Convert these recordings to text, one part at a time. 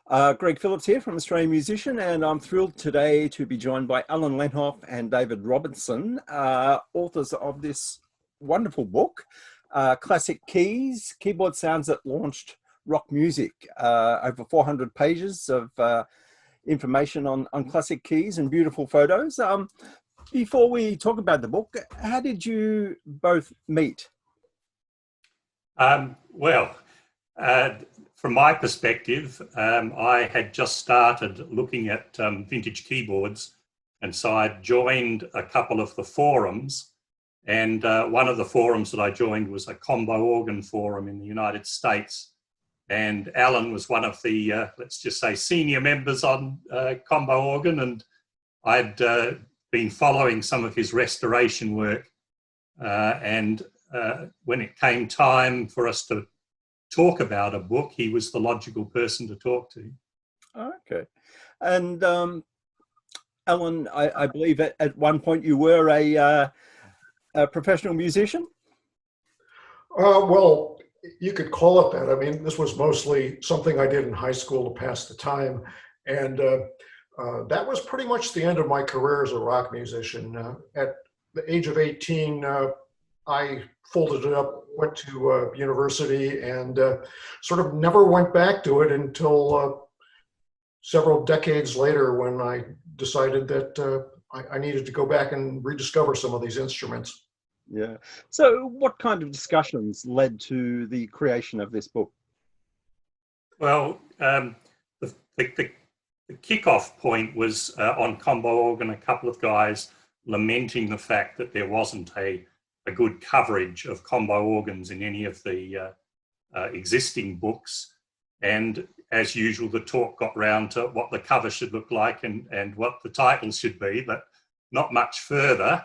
Greg Phillips here from Australian Musician, and I'm thrilled today to be joined by Alan Lenhoff and David Robertson, authors of this wonderful book, Classic Keys, Keyboard Sounds That Launched Rock Music. Over 400 pages of information on classic keys and beautiful photos. Before we talk about the book, how did you both meet? From my perspective, I had just started looking at vintage keyboards, and so I joined a couple of the forums, and one of the forums that I joined was a combo organ forum in the United States, and Alan was one of the, let's just say, senior members on combo organ, and I'd been following some of his restoration work, and when it came time for us to talk about a book, he was the logical person to talk to. Okay. And Alan, I believe at one point you were a professional musician? Well, you could call it that. I mean, this was mostly something I did in high school to pass the time. And that was pretty much the end of my career as a rock musician. At the age of 18, I folded it up, went to university, and sort of never went back to it until several decades later, when I decided that I needed to go back and rediscover some of these instruments. Yeah. So what kind of discussions led to the creation of this book? Well, the kickoff point was on combo organ, a couple of guys lamenting the fact that there wasn't a good coverage of combo organs in any of the existing books. And as usual, the talk got round to what the cover should look like and what the title should be, but not much further.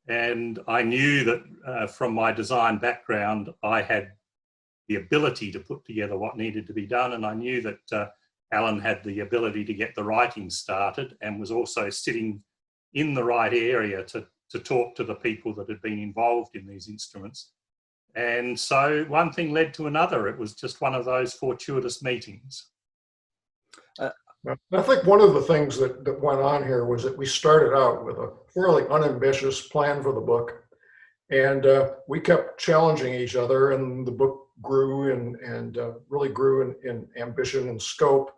And I knew that from my design background, I had the ability to put together what needed to be done. And I knew that Alan had the ability to get the writing started and was also sitting in the right area to talk to the people that had been involved in these instruments. And so one thing led to another. It was just one of those fortuitous meetings. I think one of the things that went on here was that we started out with a fairly unambitious plan for the book. And we kept challenging each other, and the book grew and really grew in ambition and scope.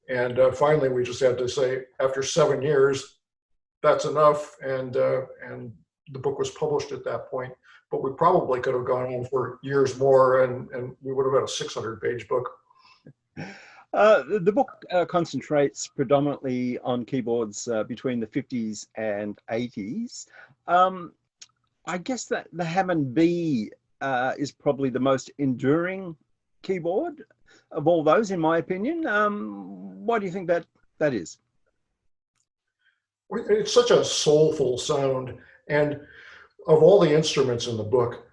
And finally, we just had to say, after 7 years, that's enough, and the book was published at that point. But we probably could have gone on for years more, and we would have had a 600-page book. The book concentrates predominantly on keyboards between the 50s and 80s. I guess that the Hammond B is probably the most enduring keyboard of all those, in my opinion. Why do you think that is? It's such a soulful sound, and of all the instruments in the book,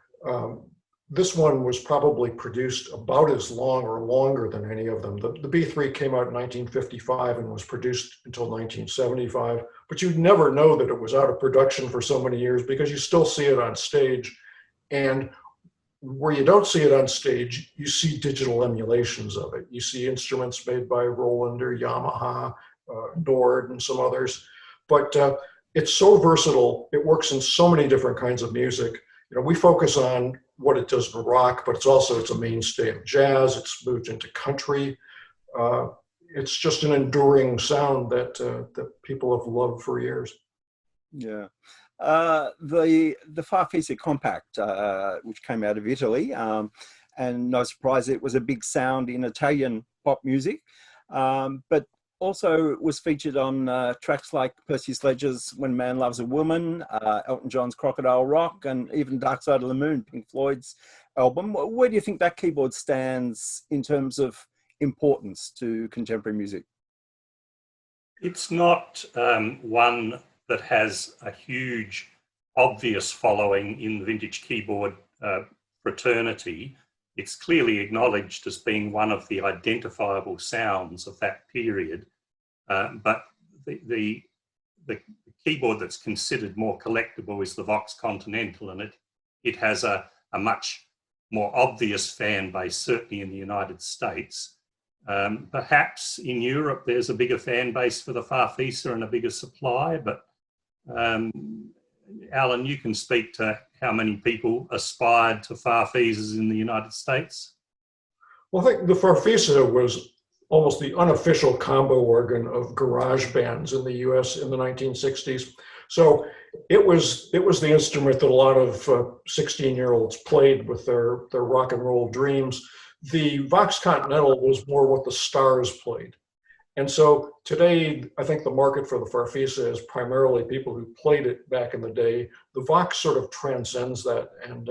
this one was probably produced about as long or longer than any of them. The B3 came out in 1955 and was produced until 1975, but you'd never know that it was out of production for so many years because you still see it on stage. And where you don't see it on stage, you see digital emulations of it. You see instruments made by Roland or Yamaha, Nord, and some others. But it's so versatile. It works in so many different kinds of music. You know, we focus on what it does in rock, but it's a mainstay of jazz. It's moved into country. It's just an enduring sound that people have loved for years. Yeah. The Farfisa Compact, which came out of Italy, and no surprise, it was a big sound in Italian pop music, but also was featured on tracks like Percy Sledge's When Man Loves a Woman, Elton John's Crocodile Rock, and even Dark Side of the Moon, Pink Floyd's album. Where do you think that keyboard stands in terms of importance to contemporary music? It's not one that has a huge, obvious following in the vintage keyboard fraternity. It's clearly acknowledged as being one of the identifiable sounds of that period, but the keyboard that's considered more collectible is the Vox Continental, and it has a much more obvious fan base, certainly in the United States. Perhaps in Europe there's a bigger fan base for the Farfisa and a bigger supply, but Alan, you can speak to how many people aspired to Farfisas in the United States. Well, I think the Farfisa was almost the unofficial combo organ of garage bands in the US in the 1960s. So it was the instrument that a lot of 16-year-olds played with their rock and roll dreams. The Vox Continental was more what the stars played. And so today, I think the market for the Farfisa is primarily people who played it back in the day. The Vox sort of transcends that and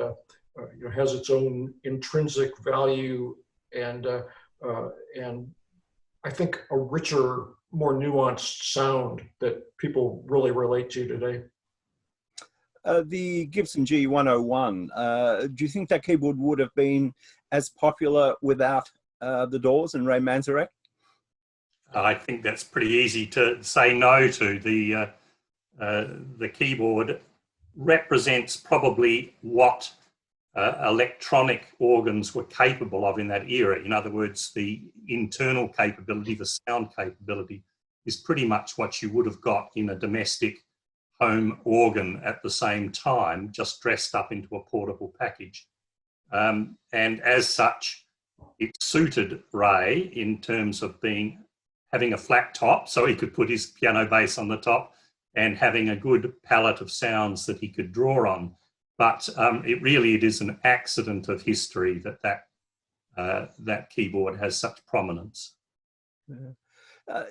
has its own intrinsic value and I think a richer, more nuanced sound that people really relate to today. The Gibson G101, do you think that keyboard would have been as popular without the Doors and Ray Manzarek? I think that's pretty easy to say no to. The keyboard represents probably what electronic organs were capable of in that era. In other words, the internal capability, the sound capability, is pretty much what you would have got in a domestic home organ at the same time, just dressed up into a portable package. And as such, it suited Ray in terms of having a flat top so he could put his piano bass on the top and having a good palette of sounds that he could draw on. But it is an accident of history that keyboard has such prominence.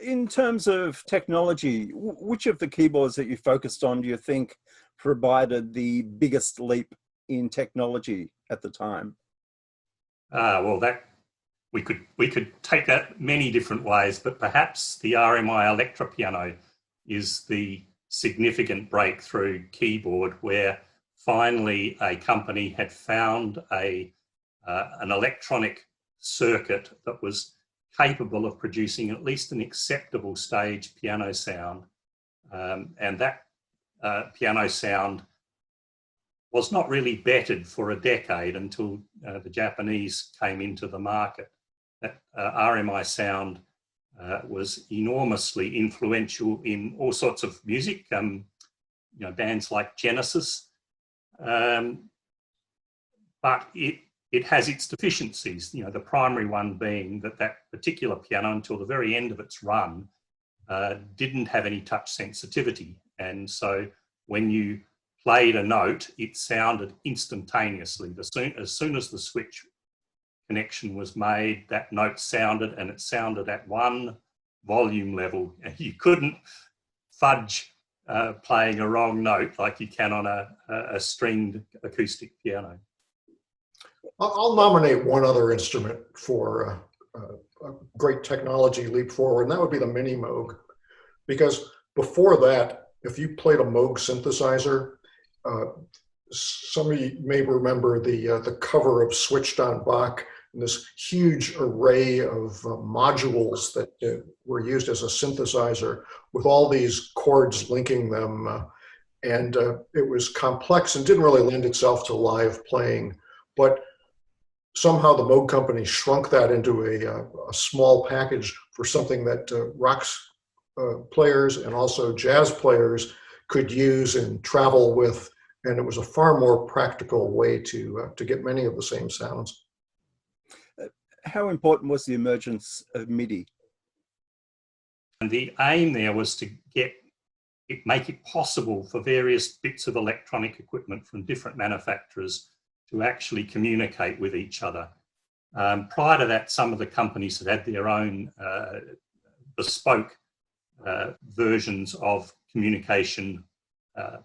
In terms of technology, which of the keyboards that you focused on do you think provided the biggest leap in technology at the time? Well, we could take that many different ways, but perhaps the RMI Electra piano is the significant breakthrough keyboard where finally a company had found an electronic circuit that was capable of producing at least an acceptable stage piano sound. And that piano sound was not really bettered for a decade until the Japanese came into the market. That RMI sound was enormously influential in all sorts of music, bands like Genesis. But it has its deficiencies, the primary one being that particular piano, until the very end of its run, didn't have any touch sensitivity. And so when you played a note, it sounded instantaneously. As soon as the switch connection was made, that note sounded, and it sounded at one volume level. You couldn't fudge playing a wrong note like you can on a stringed acoustic piano. I'll nominate one other instrument for a great technology leap forward, and that would be the Mini Moog. Because before that, if you played a Moog synthesizer, some of you may remember the cover of Switched on Bach, and this huge array of modules that were used as a synthesizer with all these chords linking them. And it was complex and didn't really lend itself to live playing. But somehow the Moog company shrunk that into a small package for something that rock players and also jazz players could use and travel with. And it was a far more practical way to get many of the same sounds. How important was the emergence of MIDI? And the aim there was to make it possible for various bits of electronic equipment from different manufacturers to actually communicate with each other. Prior to that, some of the companies had their own bespoke versions of communication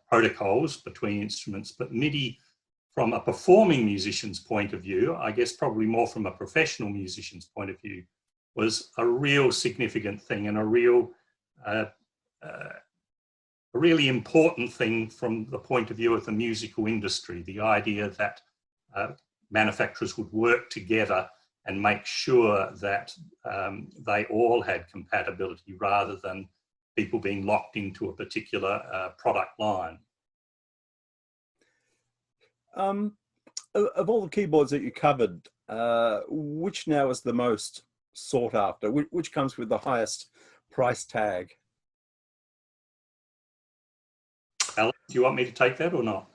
protocols between instruments, but MIDI, from a performing musician's point of view, I guess probably more from a professional musician's point of view, was a real significant thing and a really important thing from the point of view of the musical industry. The idea that manufacturers would work together and make sure that they all had compatibility rather than people being locked into a particular product line. Of all the keyboards that you covered, which now is the most sought after? Which comes with the highest price tag? Alex, do you want me to take that or not?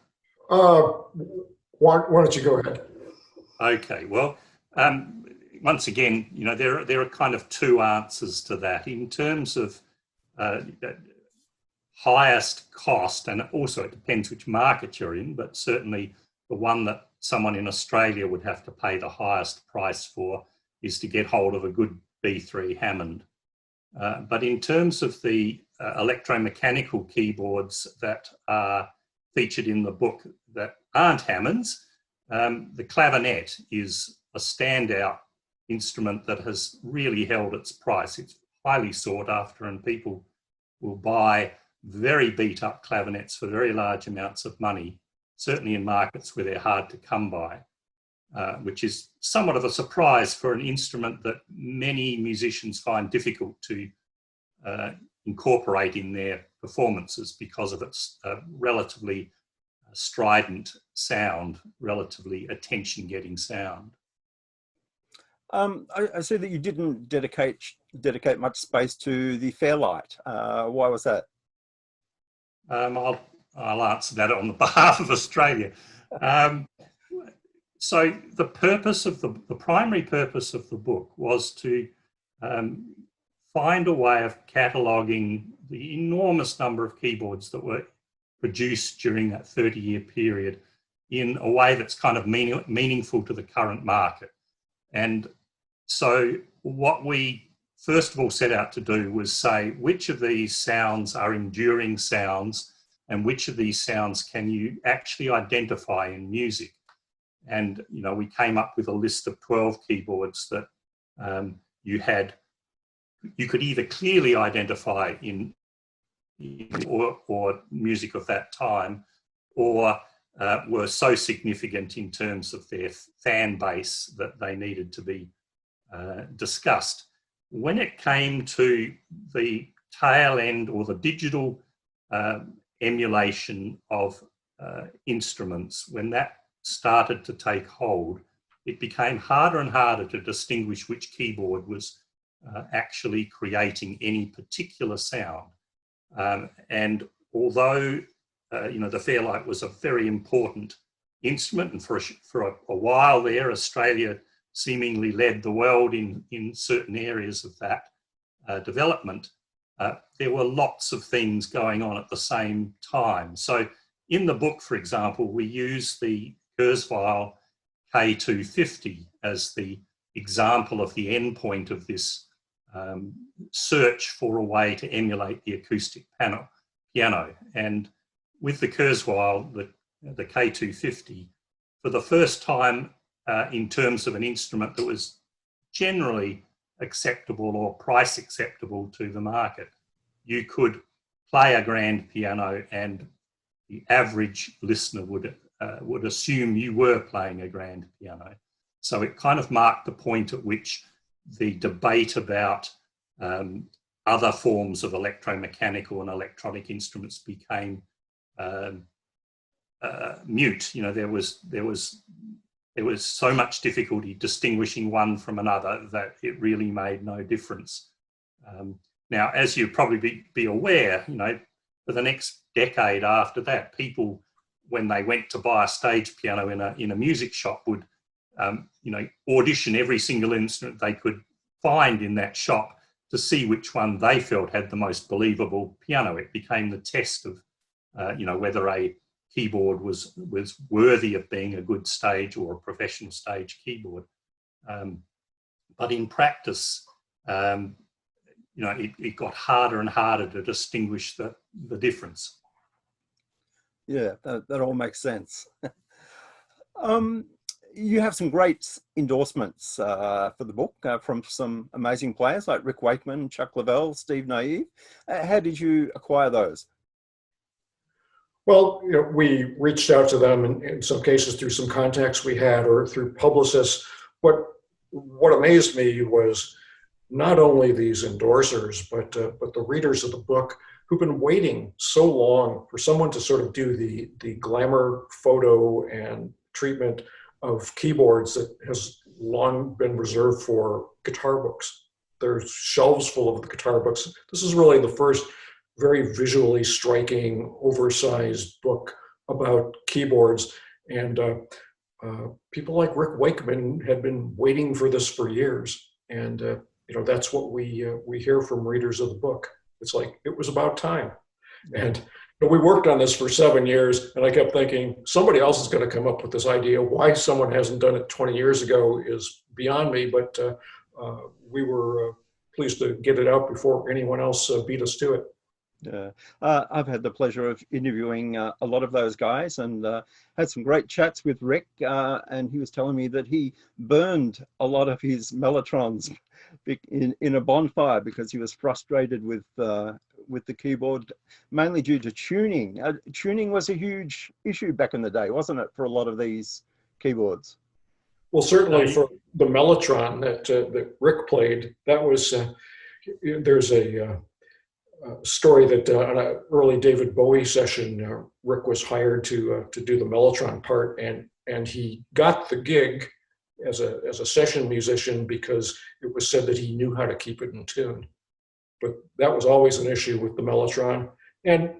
Why don't you go ahead? Okay, well, once again, you know, there are kind of two answers to that. In terms of highest cost, and also it depends which market you're in, but certainly the one that someone in Australia would have to pay the highest price for is to get hold of a good B3 Hammond. But in terms of the electromechanical keyboards that are featured in the book that aren't Hammonds, the clavinet is a standout instrument that has really held its price. It's highly sought after, and people will buy very beat up clavinets for very large amounts of money, certainly in markets where they're hard to come by, which is somewhat of a surprise for an instrument that many musicians find difficult to incorporate in their performances because of its relatively strident sound, relatively attention-getting sound. I see that you didn't dedicate much space to the Fairlight. Why was that? I'll answer that on the behalf of Australia. So the purpose of the primary purpose of the book was to find a way of cataloguing the enormous number of keyboards that were produced during that 30-year period in a way that's kind of meaningful to the current market. And so what we first of all set out to do was say which of these sounds are enduring sounds and which of these sounds can you actually identify in music. And, you know, we came up with a list of 12 keyboards that you could either clearly identify in or music of that time, or were so significant in terms of their fan base that they needed to be discussed. When it came to the tail end or the digital emulation of instruments, when that started to take hold, it became harder and harder to distinguish which keyboard was actually creating any particular sound. And although you know, the Fairlight was a very important instrument, and for a while there, Australia seemingly led the world in certain areas of that development, there were lots of things going on at the same time. So in the book, for example, we use the Kurzweil K250 as the example of the endpoint of this search for a way to emulate the acoustic piano. And with the Kurzweil, the K250, for the first time in terms of an instrument that was generally acceptable or price acceptable to the market, you could play a grand piano and the average listener would assume you were playing a grand piano. So it kind of marked the point at which the debate about other forms of electromechanical and electronic instruments became mute. You know, there was so much difficulty distinguishing one from another that it really made no difference. Now, as you probably be aware, you know, for the next decade after that, people, when they went to buy a stage piano in a music shop, would you know, audition every single instrument they could find in that shop to see which one they felt had the most believable piano. It became the test of you know, whether a keyboard was worthy of being a good stage or a professional stage keyboard. But in practice, you know, it got harder and harder to distinguish the difference. Yeah, that all makes sense. You have some great endorsements for the book from some amazing players like Rick Wakeman, Chuck Leavell, Steve Naive. How did you acquire those? Well, you know, we reached out to them in some cases through some contacts we had or through publicists. What amazed me was not only these endorsers, but the readers of the book who've been waiting so long for someone to sort of do the glamour photo and treatment of keyboards that has long been reserved for guitar books. There's shelves full of the guitar books. This is really the first very visually striking, oversized book about keyboards. And people like Rick Wakeman had been waiting for this for years. And that's what we hear from readers of the book. It's like, it was about time. And we worked on this for 7 years, and I kept thinking, somebody else is going to come up with this idea. Why someone hasn't done it 20 years ago is beyond me, but we were pleased to get it out before anyone else beat us to it. Yeah, I've had the pleasure of interviewing a lot of those guys, and had some great chats with Rick, and he was telling me that he burned a lot of his Mellotrons in a bonfire because he was frustrated with the keyboard, mainly due to tuning. Tuning was a huge issue back in the day, wasn't it, for a lot of these keyboards? Well, certainly for the Mellotron that Rick played, that was, there's a story that on an early David Bowie session, Rick was hired to do the Mellotron part, and he got the gig as a session musician because it was said that he knew how to keep it in tune. But that was always an issue with the Mellotron. And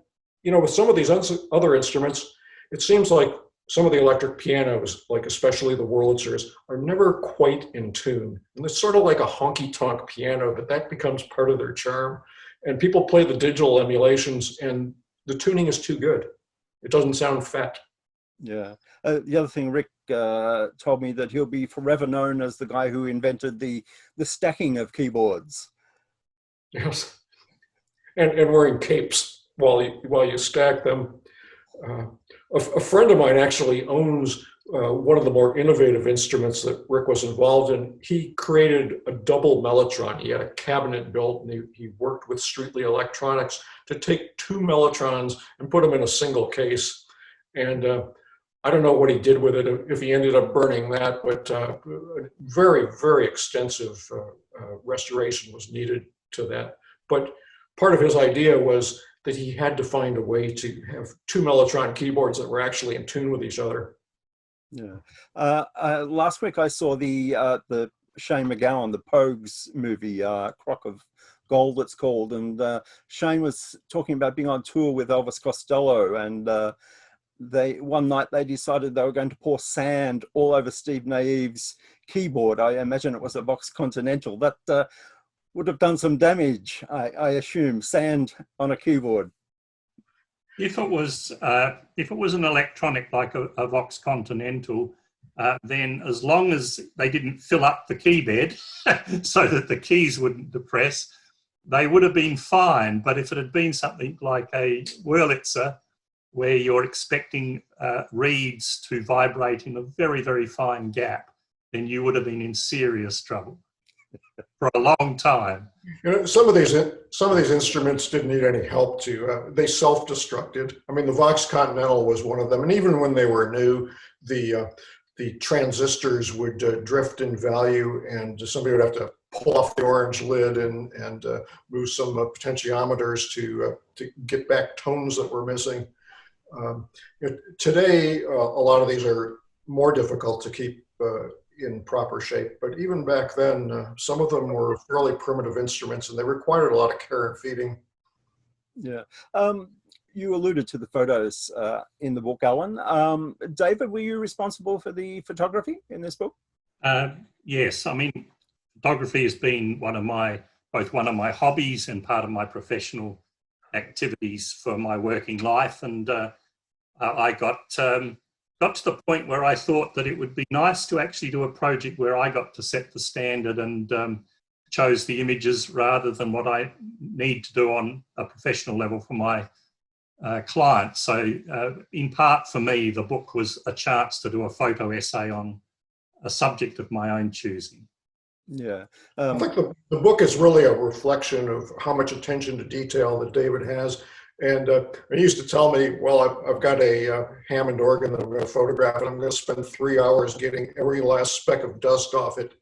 with some of these other instruments, it seems like some of the electric pianos, like especially the Wurlitzers, are never quite in tune. And it's sort of like a honky-tonk piano, but that becomes part of their charm. And people play the digital emulations, and the tuning is too good. It doesn't sound fat. Yeah. The other thing, Rick told me that he'll be forever known as the guy who invented the stacking of keyboards. Yes. And wearing capes while you stack them. A friend of mine actually owns one of the more innovative instruments that Rick was involved in. He created a double Mellotron. He had a cabinet built, and he worked with Streetly Electronics to take 2 Mellotrons and put them in a single case. And I don't know what he did with it, if he ended up burning that, but very, very extensive restoration was needed to that. But part of his idea was that he had to find a way to have 2 Mellotron keyboards that were actually in tune with each other. Yeah. Last week I saw the Shane MacGowan, the Pogues movie, Crock of Gold it's called, and Shane was talking about being on tour with Elvis Costello, and one night they decided they were going to pour sand all over Steve Naive's keyboard. I imagine it was a Vox Continental. That would have done some damage, I assume, sand on a keyboard. If it was an electronic like a Vox Continental, then as long as they didn't fill up the key bed so that the keys wouldn't depress, they would have been fine. But if it had been something like a Wurlitzer, where you're expecting reeds to vibrate in a very, very fine gap, then you would have been in serious trouble for a long time. Some of these instruments didn't need any help they self-destructed. I mean, the Vox Continental was one of them, and even when they were new, the transistors would drift in value, and somebody would have to pull off the orange lid and move some potentiometers to get back tones that were missing. Today, a lot of these are more difficult to keep in proper shape, but even back then, some of them were fairly primitive instruments, and they required a lot of care and feeding. Yeah. You alluded to the photos in the book, Alan. David, were you responsible for the photography in this book? Yes. I mean, photography has been both one of my hobbies and part of my professional activities for my working life. And I got to the point where I thought that it would be nice to actually do a project where I got to set the standard and chose the images rather than what I need to do on a professional level for my clients. So in part for me, the book was a chance to do a photo essay on a subject of my own choosing. Yeah. I think the book is really a reflection of how much attention to detail that David has. And he used to tell me, well, I've got a Hammond organ that I'm going to photograph, and I'm going to spend 3 hours getting every last speck of dust off it.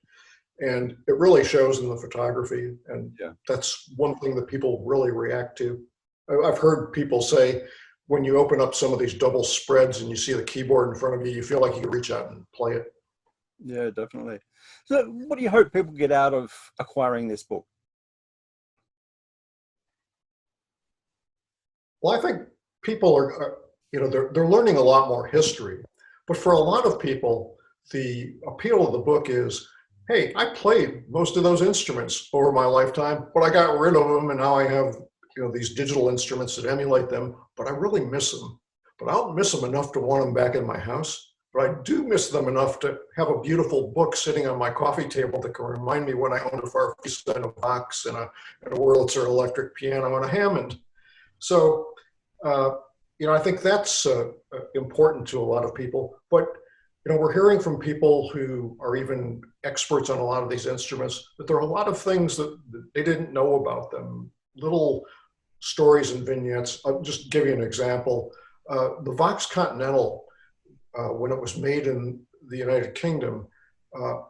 And it really shows in the photography. And that's one thing that people really react to. I've heard people say, when you open up some of these double spreads and you see the keyboard in front of you, you feel like you can reach out and play it. Yeah, definitely. So what do you hope people get out of acquiring this book? Well, I think people are you know, they're learning a lot more history. But for a lot of people, the appeal of the book is, hey, I played most of those instruments over my lifetime, but I got rid of them, and now I have, you know, these digital instruments that emulate them, but I really miss them. But I don't miss them enough to want them back in my house. But I do miss them enough to have a beautiful book sitting on my coffee table that can remind me when I owned a Farfisa and a Vox and a Wurlitzer electric piano and a Hammond. So, you know, I think that's important to a lot of people. But, you know, we're hearing from people who are even experts on a lot of these instruments that there are a lot of things that they didn't know about them, little stories and vignettes. I'll just give you an example. The Vox Continental, when it was made in the United Kingdom,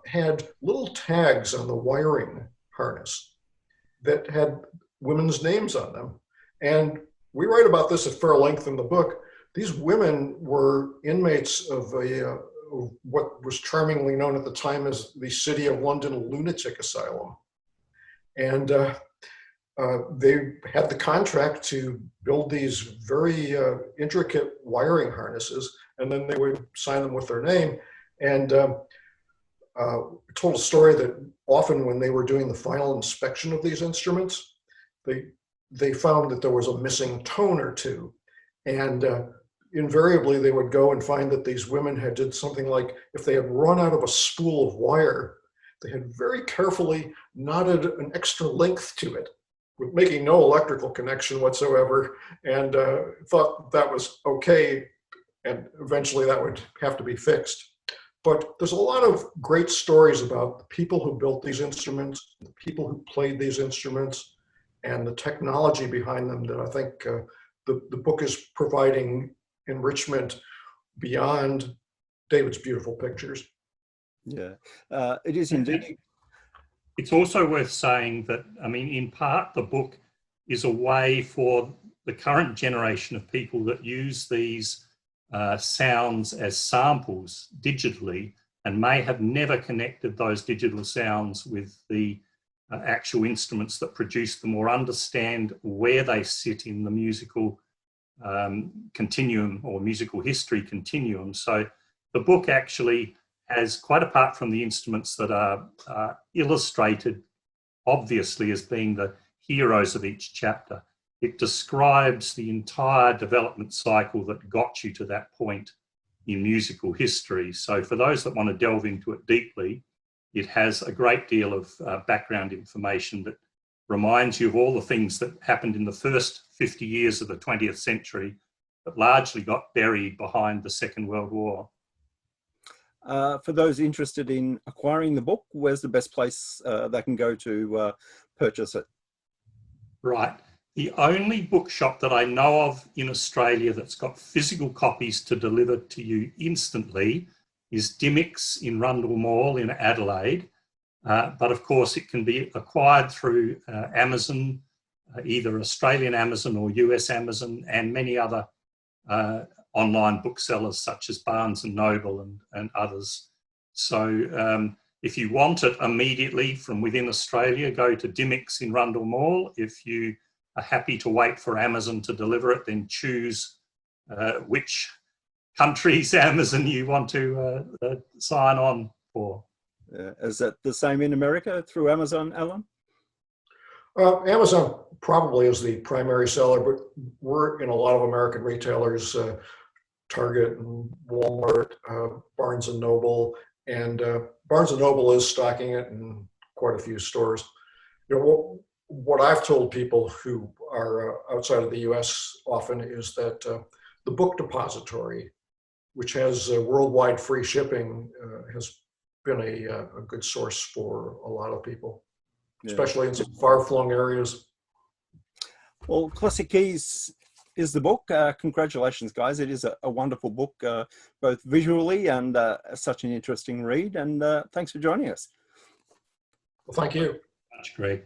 had little tags on the wiring harness that had women's names on them. And we write about this at fair length in the book. These women were inmates of what was charmingly known at the time as the City of London Lunatic Asylum. And they had the contract to build these very intricate wiring harnesses, and then they would sign them with their name. And told a story that often when they were doing the final inspection of these instruments, they found that there was a missing tone or two. And invariably they would go and find that these women had did something like, if they had run out of a spool of wire, they had very carefully knotted an extra length to it, with making no electrical connection whatsoever, and thought that was okay, and eventually that would have to be fixed. But there's a lot of great stories about the people who built these instruments, the people who played these instruments, and the technology behind them that I think the book is providing enrichment beyond David's beautiful pictures. Yeah, it is indeed. It's also worth saying that, I mean, in part, the book is a way for the current generation of people that use these sounds as samples digitally and may have never connected those digital sounds with the actual instruments that produce them, or understand where they sit in the musical continuum or musical history continuum. So the book actually has, quite apart from the instruments that are illustrated obviously as being the heroes of each chapter, it describes the entire development cycle that got you to that point in musical history. So for those that want to delve into it deeply, it has a great deal of background information that reminds you of all the things that happened in the first 50 years of the 20th century that largely got buried behind the Second World War. For those interested in acquiring the book, where's the best place they can go to purchase it? Right. The only bookshop that I know of in Australia that's got physical copies to deliver to you instantly is Dimmicks in Rundle Mall in Adelaide. But of course, it can be acquired through Amazon, either Australian Amazon or US Amazon, and many other online booksellers such as Barnes and Noble and others. So if you want it immediately from within Australia, go to Dimmicks in Rundle Mall. If you are happy to wait for Amazon to deliver it, then choose which country's Amazon you want to sign on for. Is that the same in America through Amazon, Alan? Amazon probably is the primary seller, but we're in a lot of American retailers, Target and Walmart, Barnes and Noble, and Barnes and Noble is stocking it in quite a few stores. You know, what I've told people who are outside of the US often is that the book depository, which has worldwide free shipping, has been a good source for a lot of people, especially in some far-flung areas. Well, Classic Keys is the book. Congratulations, guys. It is a wonderful book, both visually and such an interesting read. And thanks for joining us. Well, thank you. That's great.